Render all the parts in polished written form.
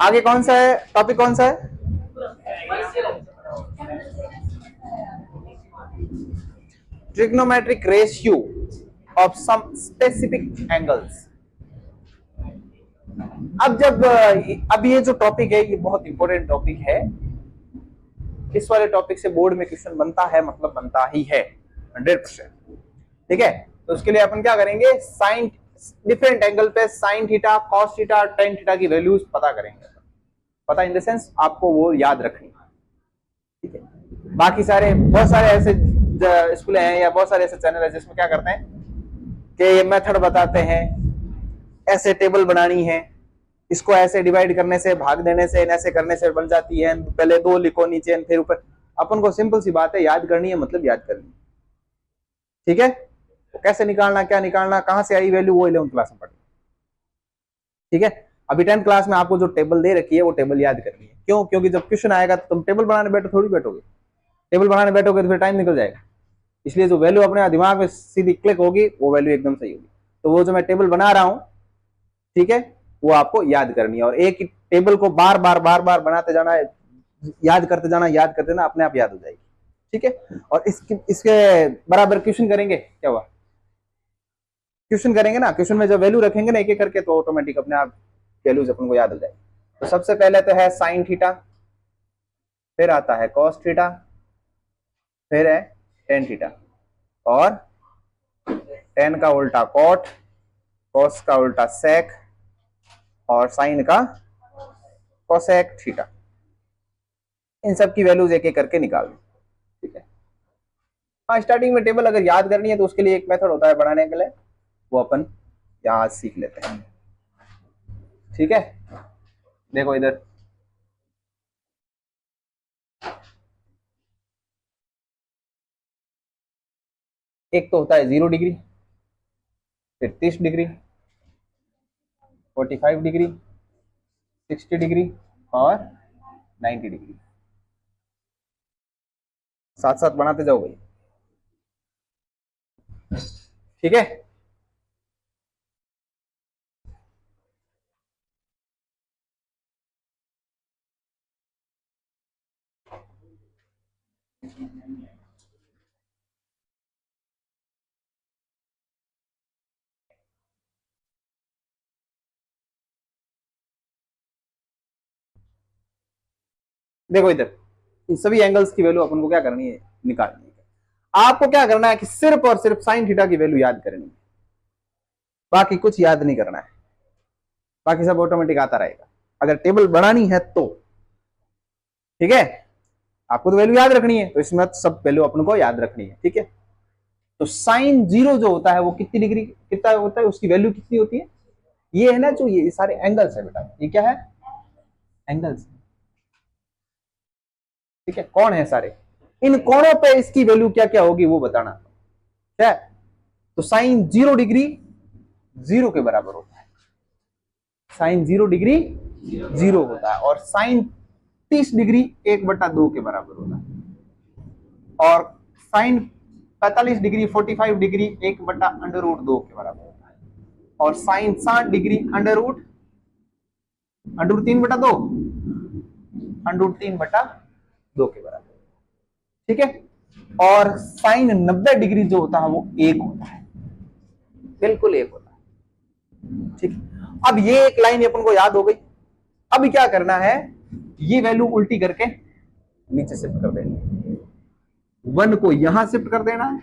आगे कौन सा है टॉपिक, कौन सा है? Trigonometric ratio of some specific angles. अब ये जो टॉपिक है ये बहुत इंपॉर्टेंट टॉपिक है। इस वाले टॉपिक से बोर्ड में क्वेश्चन बनता है, मतलब बनता ही है 100%। ठीक है, तो उसके लिए अपन क्या करेंगे, साइन डिफरेंट एंगल पे sine theta, cos theta, tan theta की वैल्यूज पता करेंगे। पता इन द सेंस आपको वो याद रखनी है। ठीक है, बाकी सारे बहुत सारे ऐसे स्कूल हैं या बहुत सारे ऐसे चैनल है जिसमें क्या करते हैं कि ये मेथड बताते हैं, ऐसे टेबल बनानी है, इसको ऐसे डिवाइड करने से, भाग देने से, ऐसे करने से बन जाती है, पहले 2 लिखो नीचे फिर ऊपर। अपन को सिंपल सी बात है, याद करनी है, मतलब याद करनी है। ठीक है, तो कैसे निकालना, क्या निकालना, कहां से आई वैल्यू, वो 11th क्लास में पढ़ेंगे। ठीक है, अभी 10th क्लास में आपको जो टेबल दे रखी है वो टेबल याद करनी है। क्यों? क्योंकि जब क्वेश्चन आएगा तो तुम टेबल बनाने बैठो थोड़ी बैठोगे, टेबल बनाने बैठोगे तो फिर टाइम निकल जाएगा। इसलिए जो वैल्यू अपने दिमाग में सीधी क्लिक होगी वो वैल्यू एकदम सही होगी। तो वो जो मैं टेबल बना रहा हूं, ठीक है, वो आपको याद करनी है, और एक ही टेबल को बार बार बनाते जाना है, याद करते जाना, अपने आप याद हो जाएगी। ठीक है, और इसके बराबर क्वेश्चन करेंगे, क्या हुआ, क्वेश्चन करेंगे ना, क्वेश्चन में जब वैल्यू रखेंगे ना एक एक करके, तो ऑटोमेटिक अपने आप वैल्यूज अपन को याद हो जाएगी। तो सबसे पहले तो है साइन थीटा, फिर आता है कॉस थीटा, फिर है टेन थीटा, और टेन का उल्टा कॉट, कॉस का उल्टा सेक, और साइन का कोसेक थीटा। इन सब की वैल्यूज एक एक करके निकाल लो। ठीक है, हाँ, स्टार्टिंग में टेबल अगर याद करनी है तो उसके लिए एक मेथड होता है बनाने के लिए, वो अपन यहां सीख लेते हैं। ठीक है, देखो इधर, एक तो होता है 0 डिग्री, फिर 30 डिग्री, 45 डिग्री, 60 डिग्री, और 90 डिग्री। साथ साथ बनाते जाओ भाई। ठीक है, देखो इधर, इन सभी एंगल्स की वैल्यू अपन को क्या करनी है, निकालनी है। आपको क्या करना है कि सिर्फ और सिर्फ साइन थीटा की वैल्यू याद करनी है, बाकी कुछ याद नहीं करना है, बाकी सब ऑटोमेटिक आता रहेगा अगर टेबल बनानी है तो। ठीक है, आपको तो वैल्यू याद रखनी है, तो इसमें सब वैल्यू अपन को याद रखनी है। ठीक है, तो साइन 0 जो होता है वो कितनी डिग्री, कितना होता है, उसकी वैल्यू कितनी होती है, ये है ना, जो ये सारे एंगल्स है बेटा, ये क्या है, एंगल्स। ठीक है, कौन है सारे, इन कोणों पे इसकी वैल्यू क्या क्या होगी वो बताना। क्या है, तो साइन 0 डिग्री 0 के बराबर होता है, साइन 0 डिग्री 0 होता है, और साइन 30 डिग्री 1/2 के बराबर होता है, और साइन 45 डिग्री 45 डिग्री 1/√2 के बराबर होता है, और साइन 60 डिग्री √3/2 √3/2 के बराबर। ठीक है, और साइन 90 डिग्री जो होता है वो 1 होता है, बिल्कुल 1 होता है। ठीक है, अब ये एक लाइन अपन को याद हो गई। अब क्या करना है, ये वैल्यू उल्टी करके नीचे शिफ्ट कर देनी, 1 को यहां शिफ्ट कर देना है,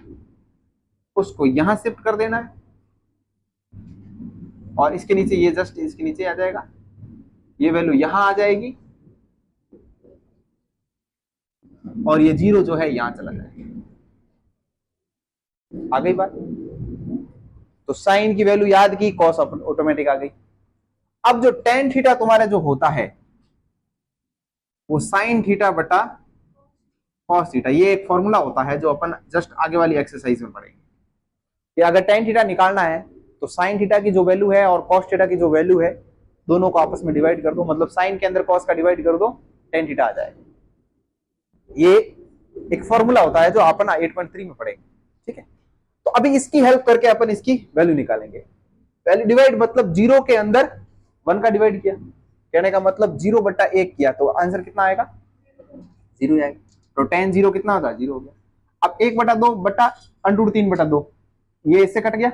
उसको यहां शिफ्ट कर देना है, और इसके नीचे ये जस्ट इसके नीचे आ जाएगा, ये वैल्यू यहां आ जाएगी, और ये 0 जो है यहां चला जाएगा। आ गई बात, तो साइन की वैल्यू याद की, कॉस ऑटोमेटिक आ गई। अब जो टेन थीटा तुम्हारा जो होता है वो साइन थीटा बटा कॉस थीटा, ये एक फॉर्मूला होता है जो अपन जस्ट आगे वाली एक्सरसाइज में पढ़ेंगे कि अगर टेन थीटा निकालना है तो साइन थीटा की जो वैल्यू है और कॉस थीटा की जो वैल्यू है दोनों को आपस में डिवाइड कर दो, मतलब साइन के अंदर कॉस का डिवाइड कर दो, टेन थीटा आ जाएगा। ये एक फॉर्मूला होता है जो अपन 8.3 में पढ़ेंगे। ठीक है, तो अभी इसकी हेल्प करके अपन इसकी वैल्यू निकालेंगे। वैल्यू डिवाइड मतलब 0 के अंदर 1 का डिवाइड किया, कहने का मतलब 0/1 किया तो आंसर कितना आएगा, 0 आएगा। तो tan 0 कितना होता है, 0 हो गया। अब 1/2 बटा √3/2, ये इससे कट गया,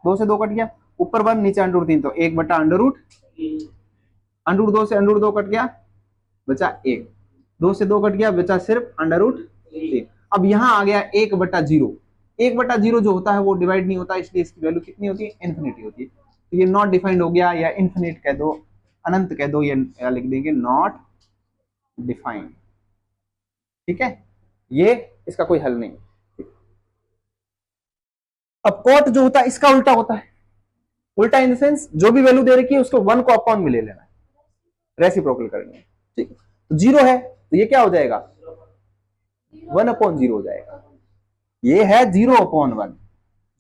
2 से 2 कट गया, ऊपर 1 नीचे √3, तो 1/√2 से √2 कट गया, बचा 1, 2 से 2 कट गया, बचा सिर्फ √3। अब यहां आ गया 1/0, 1/0 जो होता है वो डिवाइड नहीं होता, इसलिए इसकी वैल्यू कितनी होती है, इन्फिनिटी होती है। तो ये नॉट डिफाइंड हो गया, या इन्फिनिट कह दो, अनंत कह दो, या लिख देंगे नॉट डिफाइंड। ठीक है, ये इसका कोई हल नहीं। अब कॉट जो होता है इसका उल्टा होता है, उल्टा इन द सेंस जो भी वैल्यू दे रखी है उसको 1 को अपॉन में ले लेना है, रेसिप्रोकल करेंगे। ठीक, तो 0 है तो ये क्या हो जाएगा, 1/0 हो जाएगा। ये है 0/1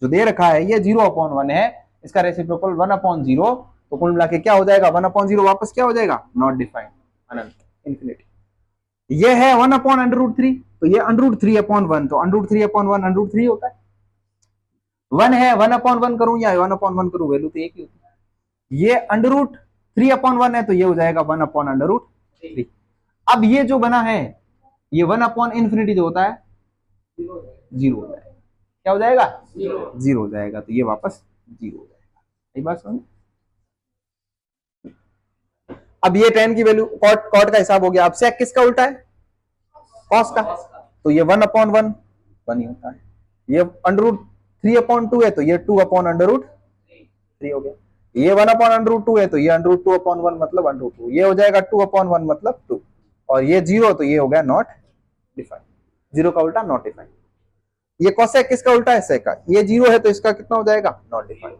जो दे रखा है, ये 0/1 है, इसका रेसिप्रोकल 1/0, तो कुल मिला के क्या हो जाएगा, 1/0 वापस क्या हो जाएगा, नॉट डिफाइंड, अनंत, इन्फिनिटी। ये है 1/√3, तो ये √3/1, तो √3/1 √3 होता है। 1 है, 1/1 करूं या 1/1 करूं, वैल्यू तो एक ही होती है। ये √3/1 है, तो ये हो जाएगा 1/√3। अब ये जो बना है, ये 1/∞ जो होता है 0 हो जाएगा। क्या हो जाएगा, 0 हो जाएगा, तो ये वापस 0 हो जाएगा। सही बात समझ। अब ये tan की वैल्यू, कॉट का हिसाब हो गया। अब sec किसका उल्टा है, cos का, तो ये 1/1 1 ही होता है। ये √3/2 है, तो ये 2/√3 हो गया। ये 1/√2 है, तो ये √2/1 मतलब √2, ये हो जाएगा 2/1 मतलब 2, और ये 0, तो ये हो गया नॉट डिफाइंड। 0 का उल्टा नॉट डिफाइंड। ये cosec किसका उल्टा है, sec का, ये 0 है तो इसका कितना हो जाएगा, नॉट डिफाइंड।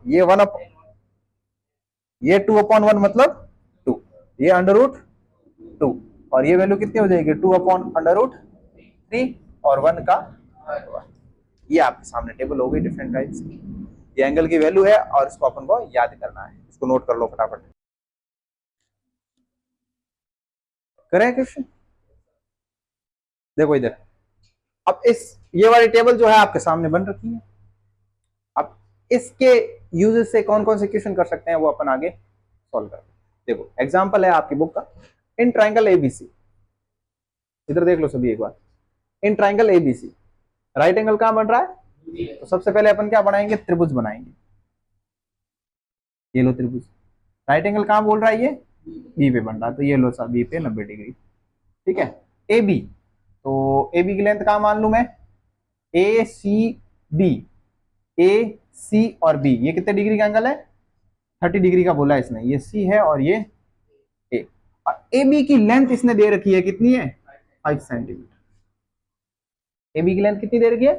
ये 2/1 मतलब 2, ये √2, और ये वैल्यू कितनी हो जाएगी, 2/√3 और 1 का। ये आपके सामने टेबल हो गई डिफरेंट टाइप्स की। ये एंगल की वैल्यू है और इसको अपन को याद करना है, इसको नोट कर लो फटाफट। करें क्वेश्चन, देखो इधर। अब ये वाली टेबल जो है आपके सामने बन रखी है। अब इसके यूजेस से कौन कौन से क्वेश्चन कर सकते हैं वो अपन आगे सॉल्व करेंगे। देखो एग्जांपल है आपकी बुक का, इन ट्राइंगल एबीसी, इधर देख लो सभी एक बार। In triangle ABC right angle कहां बन रहा है, तो सबसे पहले अपन क्या बनाएंगे, त्रिभुज बनाएंगे। ये लो त्रिभुज, राइट एंगल कहां बोल रहा है, ये बी पे बन रहा है, तो ये लो सा बी पे 90 डिग्री। ठीक है, ए बी, तो ए बी की लेंथ कहां मान लू मैं, ए सी बी, ए सी और बी, ये कितने डिग्री का एंगल है, 30 डिग्री का बोला है इसने। ये सी है और ये ए, और ए बी की लेंथ इसने दे रखी है, कितनी है, 5 सेंटीमीटर। ए बी की लेंथ कितनी दे रखी है,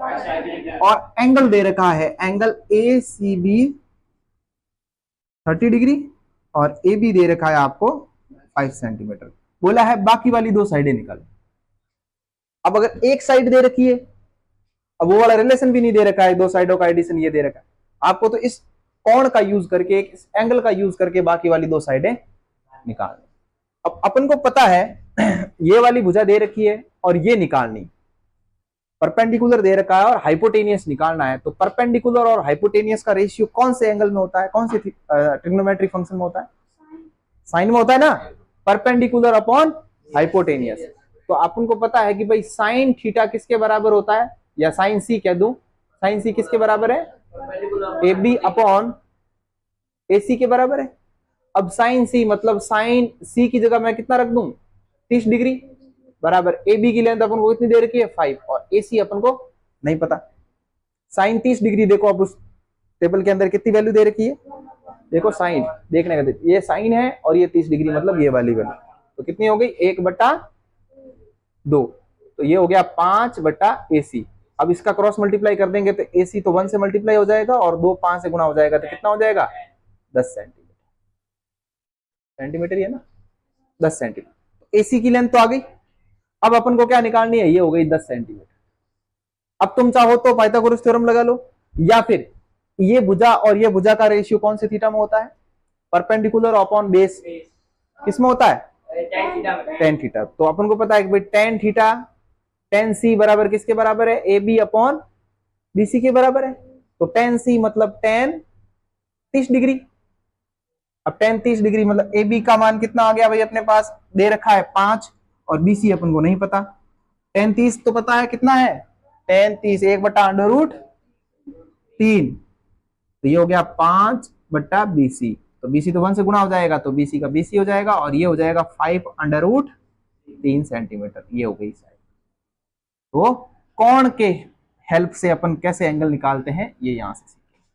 और एंगल दे रखा है, angle A C B 30 degree, और ए बी दे रखा है आपको 5 सेंटीमीटर। बोला है बाकी वाली 2 साइडें निकालो। अब अगर एक साइड दे रखी है, अब वो वाला रिलेशन भी नहीं दे रखा है, 2 साइडों का एडिशन ये दे रखा है आपको, तो इस कोण का यूज करके, इस एंगल का यूज करके बाकी वाली 2 साइडें निकालनी। अब अपन को पता है ये वाली भुजा दे रखी है और ये निकालनी, परपेंडिकुलर दे रखा है और हाइपोटेनियस निकालना है। तो परपेंडिकुलर और हाइपोटेनियस का रेशियो कौन से एंगल में होता है, कौन से ट्रिग्नोमेट्रिक फंक्शन में होता है, साइन में होता है ना, परपेंडिकुलर अपॉन हाइपोटेनियस। तो अपन को पता है कि भाई साइन थीटा किसके बराबर होता है, या साइन सी कह दूं, साइन सी किसके बराबर है, ए बी अपॉन ए सी के बराबर है। अब साइन सी मतलब साइन सी की जगह मैं कितना रख दूं, 30 डिग्री बराबर, ए बी की लेंथ अपन को कितनी दे रखी है, 5, और ए सी अपन को नहीं पता। साइन 30 डिग्री देखो, अब उस टेबल के अंदर कितनी वैल्यू दे रखी है, देखो साइन देखने का, ये साइन है और ये 30 डिग्री मतलब ये वाली वैल्यू, तो कितनी हो गई, 1/2, तो ये हो गया 5/AC। अब इसका क्रॉस मल्टीप्लाई कर देंगे तो AC तो 1 से मल्टीप्लाई हो जाएगा और 2 5 से गुना हो जाएगा, तो कितना हो जाएगा, 10 सेंटीमीटर। सेंटीमीटर ही है ना, 10 सेंटीमीटर। तो AC की लेंथ तो आ गई। अब अपन को क्या निकालनी है, ये हो गई 10 सेंटीमीटर। अब तुम चाहो तो पाइथागोरस थ्योरम लगा लो, या फिर ये भुजा और ये भुजा का रेशियो कौन से थीटा में होता है, परपेंडिकुलर अपॉन बेस किसमें होता है, टेन थीटा। तो अपन को पता है कि भाई टेन थीटा टेन सी बराबर किसके बराबर है, ए बी अपॉन बीसी के बराबर है। तो टेन सी मतलब टेन 30 डिग्री, अब tan 30 डिग्री मतलब ए बी का मान कितना आ गया भाई अपने पास, दे रखा है 5 और बी सी अपन को नहीं पता। tan 30 तो पता है कितना है, tan 30 1/√3, तो ये हो गया 5/BC, तो BC तो 1 से गुणा हो जाएगा, तो BC का BC हो जाएगा और ये हो जाएगा 5/√3 सेंटीमीटर, ये हो गई साइड। तो कोण के हेल्प से अपन कैसे एंगल निकालते हैं ये यहां से सीखेंगे।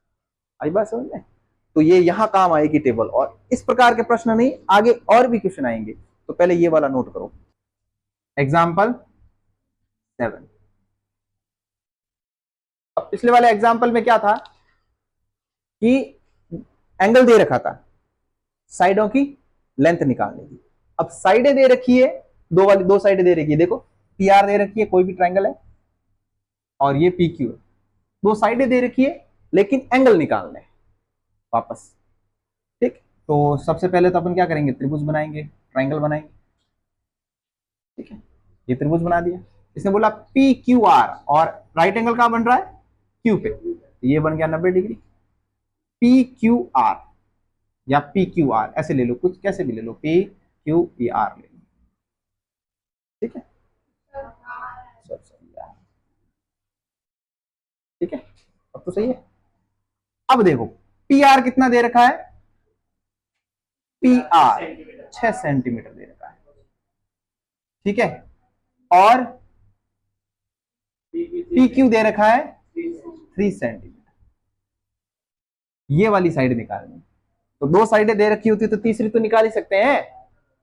आई बात समझ में? तो ये यहां काम आएगी टेबल, और इस प्रकार के प्रश्न नहीं, आगे और भी क्वेश्चन आएंगे, तो पहले ये वाला नोट करो। एग्जाम्पल 7। अब पिछले वाले एग्जाम्पल में क्या था कि एंगल दे रखा था, साइडों की लेंथ निकालने की। अब साइडें दे रखी है, दो साइडें दे रखी है, देखो पी आर दे रखी है, कोई भी ट्रायंगल है, और ये पी क्यू है, दो साइडें दे रखी है, लेकिन एंगल निकालना है वापस। ठीक, तो सबसे पहले तो अपन क्या करेंगे, त्रिभुज बनाएंगे, ट्रायंगल बनाएंगे। ठीक है, ये त्रिभुज बना दिया, इसने बोला पी क्यू आर, और राइट एंगल कहां बन रहा है, क्यू पे, तो ये बन गया 90 डिग्री। पी क्यू आर या पी क्यू आर ऐसे ले लो, कुछ कैसे भी ले लो, पी क्यू पी आर ले लो। ठीक है, ठीक है, अब तो सही है। अब देखो पी आर कितना दे रखा है, पी आर 6 सेंटीमीटर दे रखा है। ठीक है, और पी क्यू दे रखा है 3 सेंटीमीटर। ये वाली साइड निकालनी, तो दो साइडें दे रखी होती तो तीसरी तो निकाल ही सकते हैं,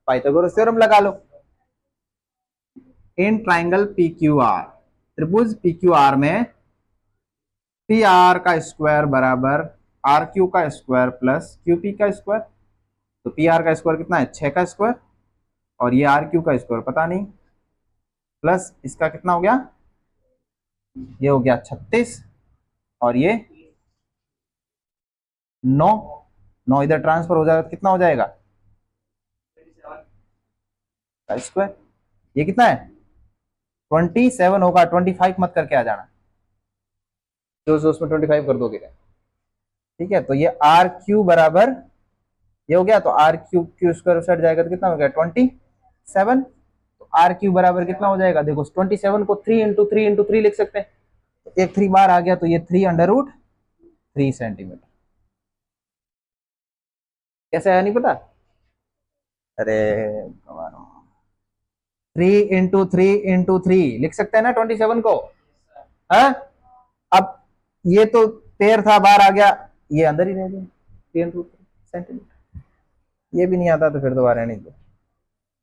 पाइथागोरस थ्योरम लगा लो। In triangle P Q R, त्रिभुज पी क्यू आर में पी आर का स्क्वायर बराबर आर क्यू का स्क्वायर प्लस क्यू पी का स्क्वायर, तो पी आर का स्क्वायर कितना है, 6 का स्क्वायर, और ये आर क्यू का स्क्वायर पता नहीं, प्लस इसका कितना हो गया, ये हो गया 36, और ये 9 इधर ट्रांसफर हो जाएगा तो कितना हो जाएगा, का स्क्वायर, ये कितना है 27 होगा, 25 मत करके आ जाना, जो उसमें 25 कर दोगे। ठीक है, तो ये आर क्यू बराबर, ये हो गया, तो R Q Q square side जाएगा तो कितना हो गया 27, तो आर क्यू बराबर कितना हो जाएगा, देखो 27 को 3 × 3 लिख सकते हैं, तो एक 3 बार आ गया, तो ये 3/√3 सेंटीमीटर। कैसे आया नहीं पता, अरे 3 × 3 × 3 लिख सकते हैं ना 27 को, है? अब ये तो पेयर था, बाहर आ गया, ये अंदर ही रह गया 3/3 सेंटीमीटर, ये भी नहीं आता तो फिर दोबारा नहीं दो,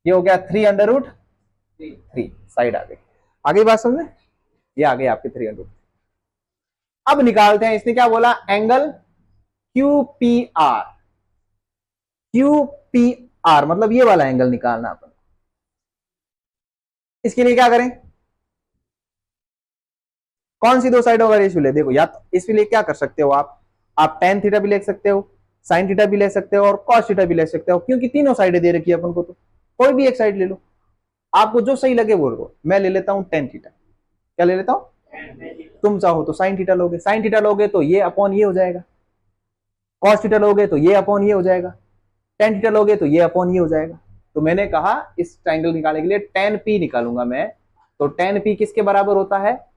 ये हो गया 3/√3, साइड आ गई। आगे बात समझे, ये आ गई आपके 3/3। अब निकालते हैं, इसने क्या बोला, angle Q P R, Q P R मतलब ये वाला एंगल निकालना अपन। इसके लिए क्या करें, कौन सी दो साइडों का रेशियो ले, देखो या तो इसके लिए क्या कर सकते हो आप tan थीटा भी ले सकते हो, sin थीटा भी ले सकते हो, और cos थीटा भी ले सकते हो, क्योंकि तीनों साइडें दे रखी है अपन को, तो कोई भी एक साइड ले लो, आपको जो सही लगे बोल दो। मैं ले लेता हूं tan थीटा, क्या ले लेता हूं, तुम चाहो तो sin थीटा लोगे, sin थीटा लोगे तो ये अपॉन ये हो जाएगा, cos थीटा लोगे तो ये अपॉन ये हो जाएगा, tan थीटा लोगे तो ये अपॉन ये हो जाएगा। तो मैंने कहा इस ट्राइंगल निकालने के लिए tan p निकालूंगा मैं, तो tan p किसके बराबर होता है,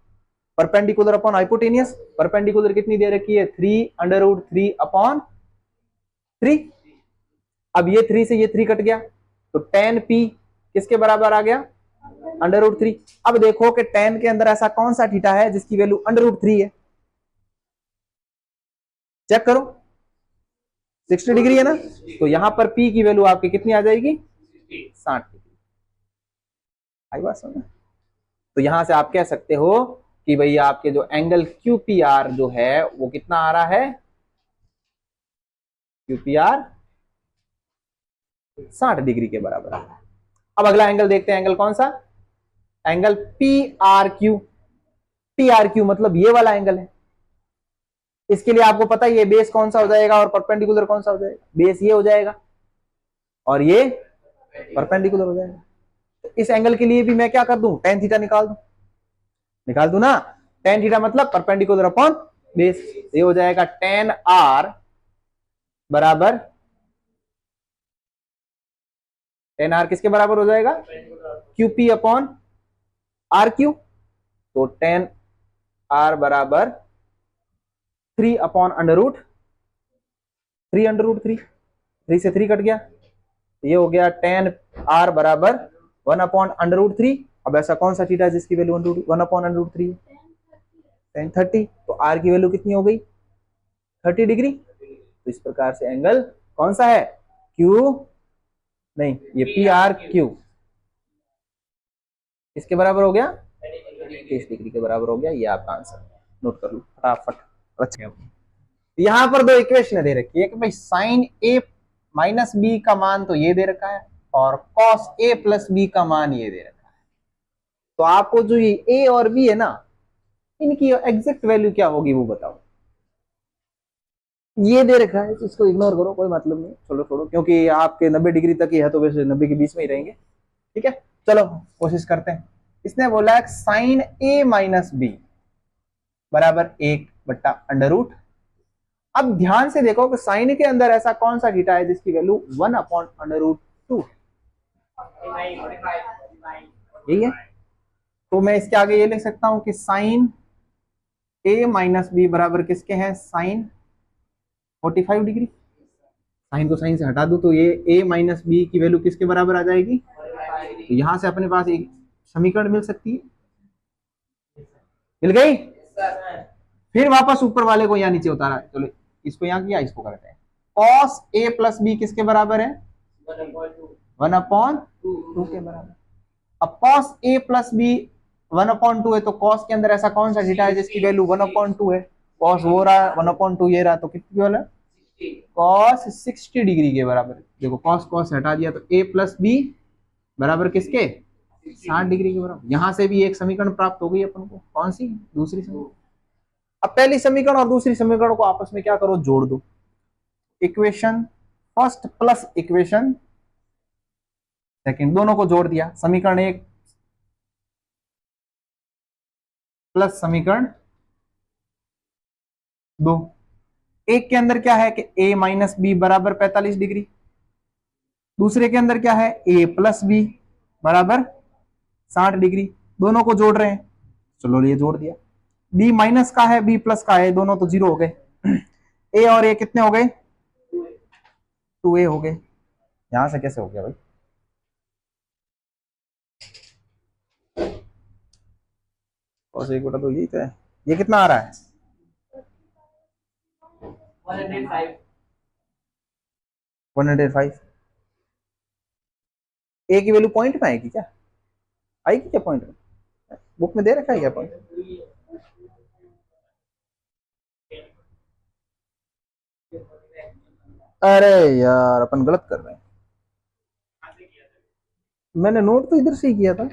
परपेंडिकुलर अपॉन हाइपोटेनियस, परपेंडिकुलर कितनी दे रखी है 3/√3/3। अब ये 3 से ये 3 कट गया, तो tan p किसके बराबर आ गया, √3। अब देखो कि tan के अंदर ऐसा कौन सा थीटा है जिसकी वैल्यू √3 है, चेक करो, 60 डिग्री है ना, तो यहां पर p की वैल्यू आपकी कितनी आ जाएगी, 60 डिग्री। आई बात समझ, तो यहां से आप कह सकते हो कि भाई आपके जो एंगल QPR जो है वो कितना आ रहा है, QPR 60 डिग्री के बराबर आ रहा है। अब अगला एंगल देखते हैं, एंगल कौन सा, एंगल PRQ, PRQ मतलब ये वाला एंगल है। इसके लिए आपको पता है ये बेस कौन सा हो जाएगा और परपेंडिकुलर कौन सा हो जाएगा, बेस ये हो जाएगा और ये परपेंडिकुलर हो जाएगा। तो इस एंगल के लिए भी मैं क्या कर दूं, tan थीटा निकाल दूं ना, tan थीटा मतलब परपेंडिकुलर अपॉन बेस, ये हो जाएगा tan R बराबर टेन आर किसके बराबर हो जाएगा, Q P upon R Q. तो टेन आर बराबर 3 अपॉन अंडर रूट 3 3 से 3 कट गया, ये हो गया टेन आर बराबर 1 अपॉन अंडर रूट 3। अब ऐसा कौन सा थीटा है जिसकी वैल्यू 1 अपॉन अंडर रूट 3 है, टेन 30। तो आर की वैल्यू कितनी हो गई, 30 डिग्री। तो इस प्रकार से एंगल कौन सा है, क्यू नहीं, ये पी आर क्यू इसके बराबर हो गया, 30 डिग्री के बराबर हो गया। ये आपका आंसर नोट कर लो फटाफट। अच्छा, यहां पर दो इक्वेशन दे रखी है कि भाई साइन ए माइनस बी का मान तो ये दे रखा है और कॉस ए प्लस बी का मान ये दे रखा है। तो आपको जो ये ए और बी है ना, इनकी एग्जैक्ट वैल्यू क्या होगी वो बताओ। ये दे रखा है तो इसको इग्नोर करो, कोई मतलब नहीं, चलो छोड़ो, क्योंकि आपके 90 डिग्री तक ही है तो वैसे 90 के बीच में ही रहेंगे। ठीक है, चलो कोशिश करते हैं। इसने बोला साइन ए माइनस बी बराबर 1/√। अब ध्यान से देखो कि साइन के अंदर ऐसा कौन सा थीटा है जिसकी वैल्यू 1/√2 यही है। तो मैं इसके आगे ये लिख सकता हूं कि साइन ए माइनस बी बराबर किसके हैं, साइन 45 डिग्री। साइन को साइन से हटा दो तो ये ए माइनस बी की वैल्यू किसके बराबर आ जाएगी, तो यहां से अपने पास एक समीकरण मिल सकती है, मिल गई। फिर वापस ऊपर वाले को यहाँ नीचे उतारा, चलो इसको यहाँ किया, इसको करते हैं। कॉस ए प्लस बी किसके बराबर है, 1/2 के बराबर। अब कॉस ए प्लस बी 1/2 है, तो कॉस के अंदर ऐसा कौन सा थीटा है जिसकी वैल्यू 1/2 है, कॉस वो रहा 1/2 ये रहा, तो कितनी वाला, कॉस 60 डिग्री के बराबर। देखो कॉस कॉस हटा दिया तो ए प्लस बी बराबर किसके, 60 डिग्री के बराबर। यहां से भी एक समीकरण प्राप्त हो गई अपन को, कौन सी, दूसरी समीकरण। अब पहली समीकरण और दूसरी समीकरण को आपस में क्या करो, जोड़ दो। Equation first plus equation second, दोनों को जोड़ दिया। समीकरण 1 प्लस समीकरण 2। एक के अंदर क्या है कि a माइनस बी बराबर 45 डिग्री, दूसरे के अंदर क्या है a प्लस बी बराबर 60 डिग्री। दोनों को जोड़ रहे हैं, चलो ये जोड़ दिया। b माइनस का है, b प्लस का है, दोनों तो 0 हो गए। a और a कितने हो गए, 2a हो गए। यहां से कैसे हो गया भाई, और एक बटा दो यही तो है। ये कितना आ रहा है, 105। ए की वैल्यू पॉइंट में आएगी क्या, आएगी क्या पॉइंट में, बुक में दे रखा है क्या पॉइंट। अरे यार अपन गलत कर रहे हैं, मैंने नोट तो इधर से ही किया था,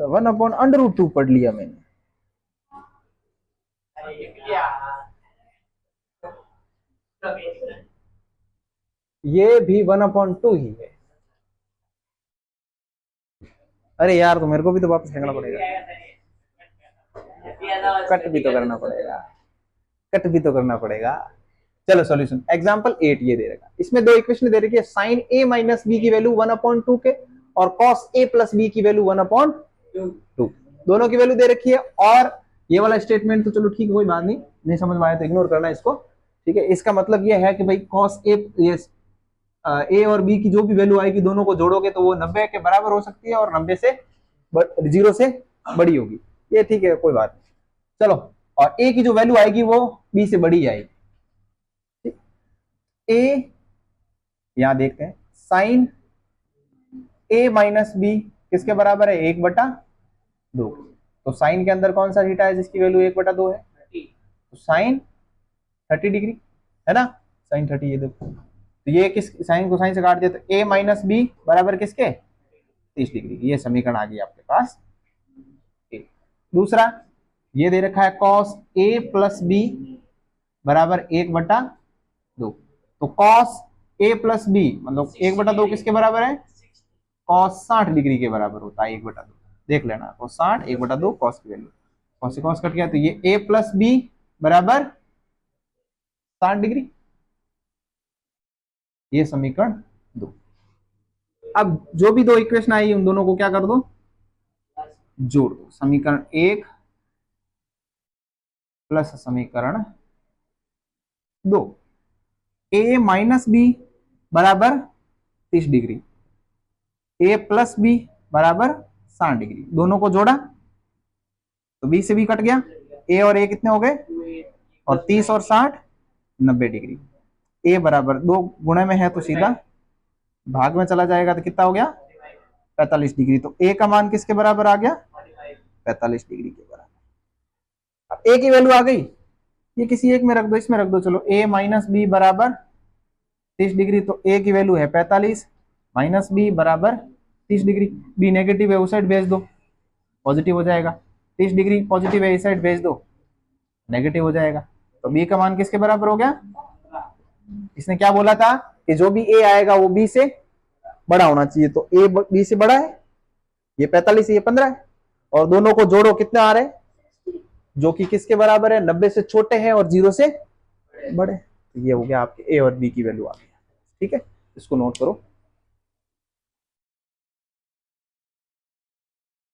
1/√2 पढ़ लिया मैंने। ये भी 1/2 ही है। अरे यार तो मेरे को भी तो वापस फेंकना पड़ेगा, कट भी तो करना पड़ेगा, कट भी तो करना पड़ेगा। चलो सॉल्यूशन, एग्जांपल 8 ये दे रखा, इसमें दो इक्वेशन दे रखी है, साइन ए माइनस बी की वैल्यू 1/2 के और कॉस ए प्लस बी की वैल्यू 1/2, दोनों की वैल्यू दे रखी है। और ये वाला स्टेटमेंट तो चलो ठीक है, कोई बात नहीं, नहीं समझ में आया तो इग्नोर करना इसको। ठीक है, इसका मतलब ये है कि भाई कॉस ए और बी की जो भी वैल्यू आएगी दोनों को जोड़ोगे तो वो 90 के बराबर हो सकती है और 90 से 0 से बड़ी होगी, ये ठीक है, कोई बात नहीं। चलो, और ए की जो वैल्यू आएगी वो बी से बड़ी आएगी। ए यहां देखते हैं, साइन ए माइनस बी किसके बराबर है, 1/2। तो साइन के अंदर कौन सा थीटा है जिसकी वैल्यू 1/2 है, तो साइन 30 डिग्री है ना, साइन 30। ये देखो, तो ये किस साइन को साइन से काट दिया तो a माइनस बी बराबर किसके, 30 डिग्री। ये समीकरण आ गई आपके पास। दूसरा ये दे रखा है cos a प्लस बी बराबर 1/2। तो cos a प्लस बी मतलब 1/2 किसके बराबर है, cos 60 डिग्री के बराबर होता है 1/2। देख लेना, cos 60 1/2 cos की वैल्यू, cos से cos कट गया तो ये a प्लस बी बराबर 60 डिग्री। ये समीकरण 2। अब जो भी दो इक्वेशन आई उन दोनों को क्या कर दो, जोड़ दो। समीकरण 1 प्लस समीकरण 2, ए माइनस बी बराबर 30 डिग्री, ए प्लस बी बराबर 60 डिग्री। दोनों को जोड़ा तो बी से बी कट गया, ए और ए कितने हो गए, और 30 और 60 90 डिग्री। ए बराबर 2 गुणे में है तो सीधा भाग में चला जाएगा, तो कितना हो गया 45 डिग्री। तो ए का मान किसके बराबर आ गया, 45 डिग्री के बराबर। अब ए की वैल्यू आ गई, ये किसी एक में रख दो, इसमें रख दो। चलो ए माइनस बी बराबर 30 डिग्री, तो ए की वैल्यू है 45, माइनस बी बराबर 30 डिग्री। बी नेगेटिव है, उस साइड भेज दो, पॉजिटिव हो जाएगा। 30 डिग्री पॉजिटिव है, इस साइड भेज दो, नेगेटिव हो जाएगा। तो बी का मान किसके बराबर हो गया, इसने क्या बोला था कि जो भी ए आएगा वो बी से बड़ा होना चाहिए। तो ए बी से बड़ा है, ये 45 है, ये 15 है, और दोनों को जोड़ो कितने आ रहे, जो कि किसके बराबर है, 90 से छोटे हैं और 0 से बड़े। तो ये हो गया आपके ए और बी की वैल्यू आ गई। ठीक है, इसको नोट करो।